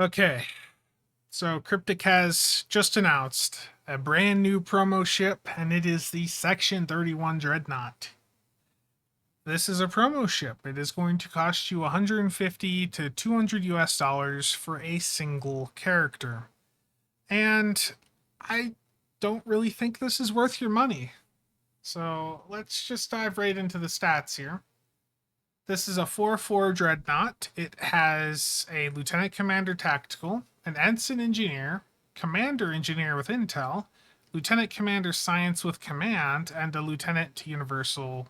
Okay, so Cryptic has just announced a brand new promo ship, and it is the Section 31 Dreadnought. This is a promo ship. It is going to cost you 150 to 200 US dollars for a single character. And I don't really think this is worth your money. So let's just dive right into the stats here. This is a 4-4 Dreadnought. It has a Lieutenant Commander Tactical, an Ensign Engineer, Commander Engineer with Intel, Lieutenant Commander Science with Command, and a Lieutenant Universal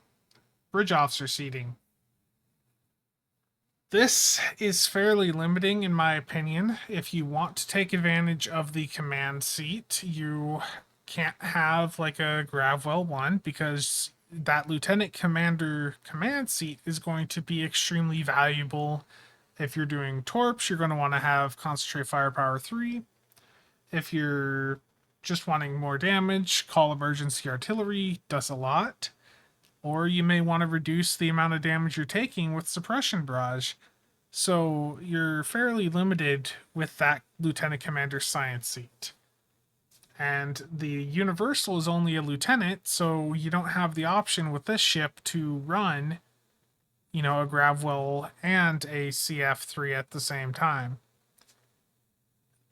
Bridge Officer seating. This is fairly limiting, in my opinion. If you want to take advantage of the command seat, you can't have like a Gravwell one because that Lieutenant Commander command seat is going to be extremely valuable. If you're doing torps, you're going to want to have Concentrate Firepower 3. If you're just wanting more damage, Call Emergency Artillery does a lot. Or you may want to reduce the amount of damage you're taking with Suppression Barrage. So you're fairly limited with that Lieutenant Commander Science seat. And the Universal is only a lieutenant, so you don't have the option with this ship to run, a Gravwell and a CF3 at the same time.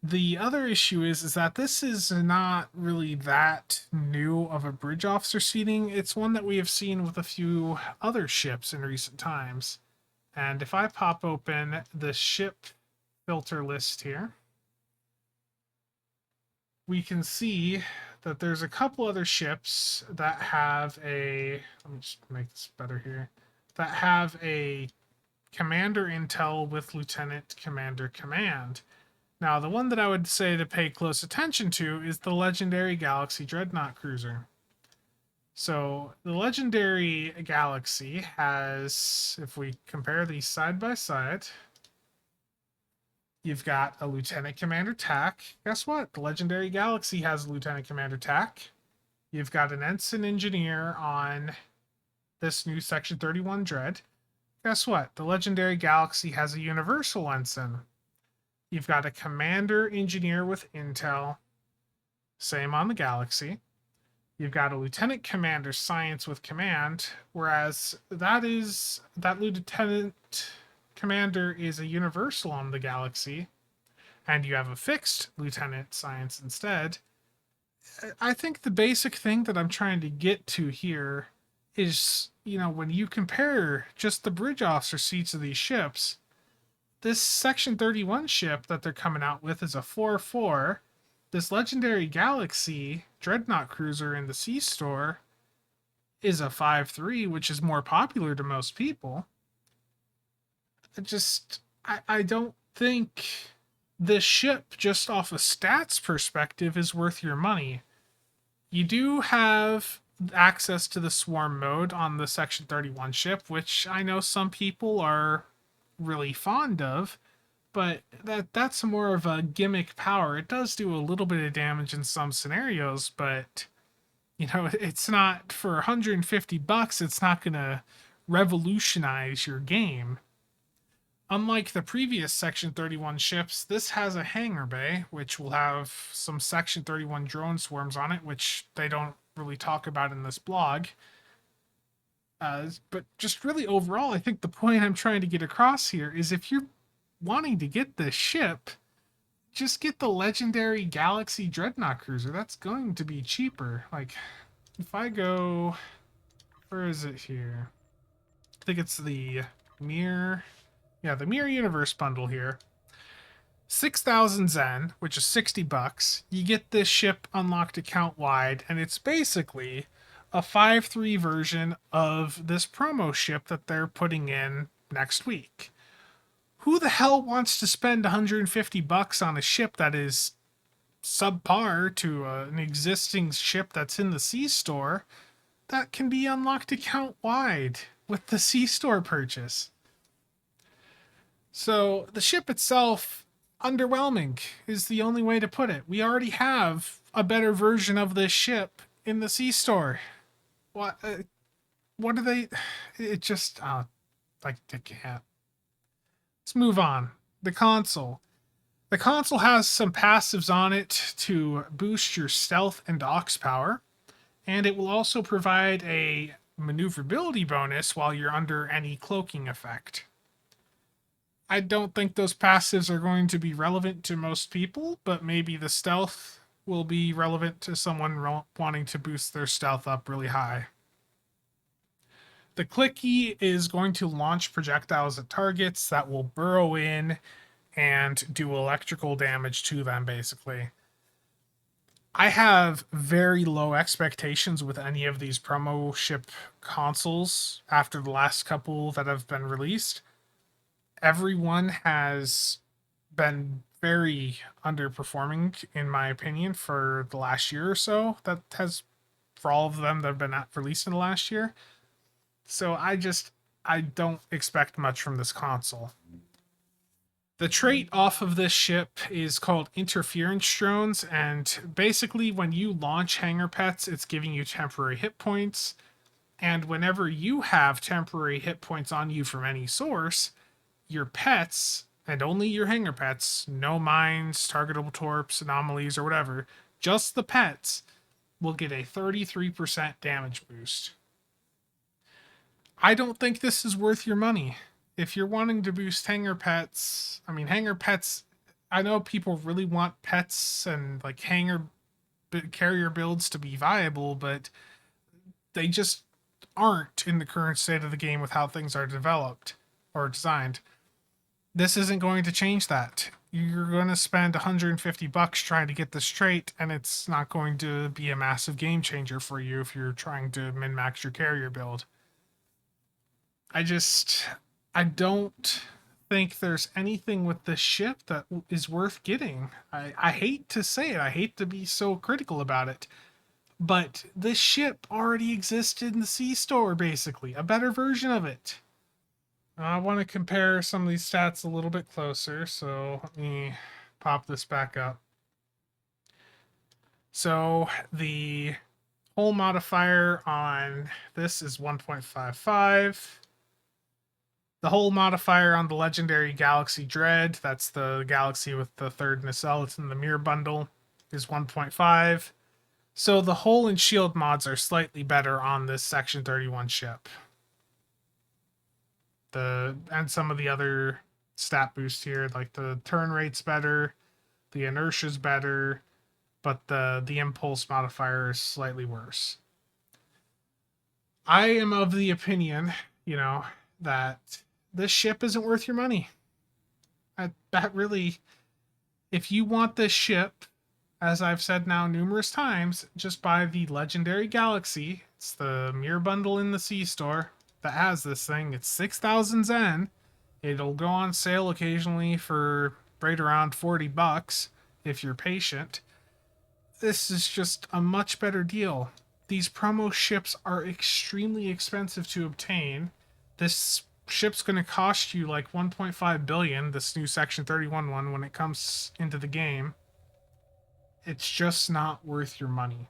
The other issue is that this is not really that new of a bridge officer seating. It's one that we have seen with a few other ships in recent times. And if I pop open the ship filter list here, we can see that there's a couple other ships that have let me just make this better here, that have a Commander Intel with Lieutenant Commander Command. Now, the one that I would say to pay close attention to is the Legendary Galaxy Dreadnought Cruiser. So, the Legendary Galaxy has, if we compare these side by side, you've got a Lieutenant Commander TAC. Guess what? The Legendary Galaxy has a Lieutenant Commander TAC. You've got an Ensign Engineer on this new Section 31 Dread. Guess what? The Legendary Galaxy has a Universal Ensign. You've got a Commander Engineer with Intel. Same on the Galaxy. You've got a Lieutenant Commander Science with Command, whereas that Lieutenant Commander is a Universal on the Galaxy, and you have a fixed Lieutenant Science instead. I think the basic thing that I'm trying to get to here is, when you compare just the bridge officer seats of these ships, this Section 31 ship that they're coming out with is a 4-4. This Legendary Galaxy Dreadnought Cruiser in the C-Store is a 5-3, which is more popular to most people. I don't think this ship, just off a stats perspective, is worth your money. You do have access to the swarm mode on the Section 31 ship, which I know some people are really fond of, but that's more of a gimmick power. It does do a little bit of damage in some scenarios, but it's not, for 150 bucks, it's not going to revolutionize your game. Unlike the previous Section 31 ships, this has a hangar bay, which will have some Section 31 drone swarms on it, which they don't really talk about in this blog. But just really overall, I think the point I'm trying to get across here is if you're wanting to get this ship, just get the Legendary Galaxy Dreadnought Cruiser. That's going to be cheaper. Like, if I go... Where is it here? I think it's the Mirror... Yeah, the Mirror Universe bundle here. 6,000 Zen, which is 60 bucks. You get this ship unlocked account wide, and it's basically a 5-3 version of this promo ship that they're putting in next week. Who the hell wants to spend 150 bucks on a ship that is subpar to an existing ship that's in the C-Store that can be unlocked account wide with the C-Store purchase? So the ship itself, underwhelming is the only way to put it. We already have a better version of this ship in the C-Store. What are they? It just, like, they can't. Let's move on. The console. The console has some passives on it to boost your stealth and aux power, and it will also provide a maneuverability bonus while you're under any cloaking effect. I don't think those passives are going to be relevant to most people, but maybe the stealth will be relevant to someone wanting to boost their stealth up really high. The clicky is going to launch projectiles at targets that will burrow in and do electrical damage to them, basically. I have very low expectations with any of these promo ship consoles after the last couple that have been released. Everyone has been very underperforming, in my opinion, for the last year or so. For all of them that have been released in the last year. So I don't expect much from this console. The trait off of this ship is called interference drones, and basically when you launch hangar pets, it's giving you temporary hit points. And whenever you have temporary hit points on you from any source, your pets, and only your hangar pets, no mines, targetable torps, anomalies, or whatever, just the pets, will get a 33% damage boost. I don't think this is worth your money. If you're wanting to boost hangar pets, I know people really want pets and like hangar carrier builds to be viable, but they just aren't in the current state of the game with how things are developed or designed. This isn't going to change that. You're going to spend $150 trying to get this trait, and it's not going to be a massive game changer for you if you're trying to min-max your carrier build. I don't think there's anything with this ship that is worth getting. I hate to say it. I hate to be so critical about it. But this ship already existed in the C-Store, basically. A better version of it. I want to compare some of these stats a little bit closer, so let me pop this back up. So the hull modifier on this is 1.55. The hull modifier on the legendary Galaxy Dread, that's the Galaxy with the third nacelle, it's in the mirror bundle, is 1.5. So the hull and shield mods are slightly better on this Section 31 ship. And some of the other stat boosts here, like the turn rate's better, the inertia's better, but the impulse modifier is slightly worse. I am of the opinion, that this ship isn't worth your money. That really, if you want this ship, as I've said now numerous times, just buy the Legendary Galaxy. It's the mirror bundle in the C-Store that has this thing. It's 6,000 Zen. It'll go on sale occasionally for right around $40 if you're patient. This is just a much better deal. These promo ships are extremely expensive to obtain. This ship's going to cost you like 1.5 billion, this new Section 31 one, when it comes into the game. It's just not worth your money.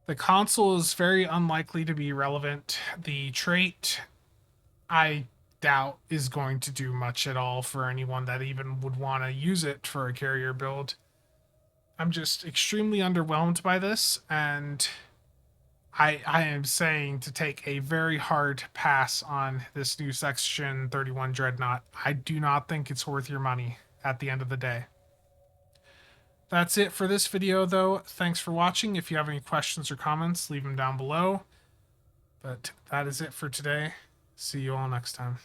The console is very unlikely to be relevant. The trait, I doubt, is going to do much at all for anyone that even would want to use it for a carrier build. I'm just extremely underwhelmed by this, and I am saying to take a very hard pass on this new Section 31 Dreadnought. I do not think it's worth your money at the end of the day. That's it for this video, though. Thanks for watching. If you have any questions or comments, leave them down below. But that is it for today. See you all next time.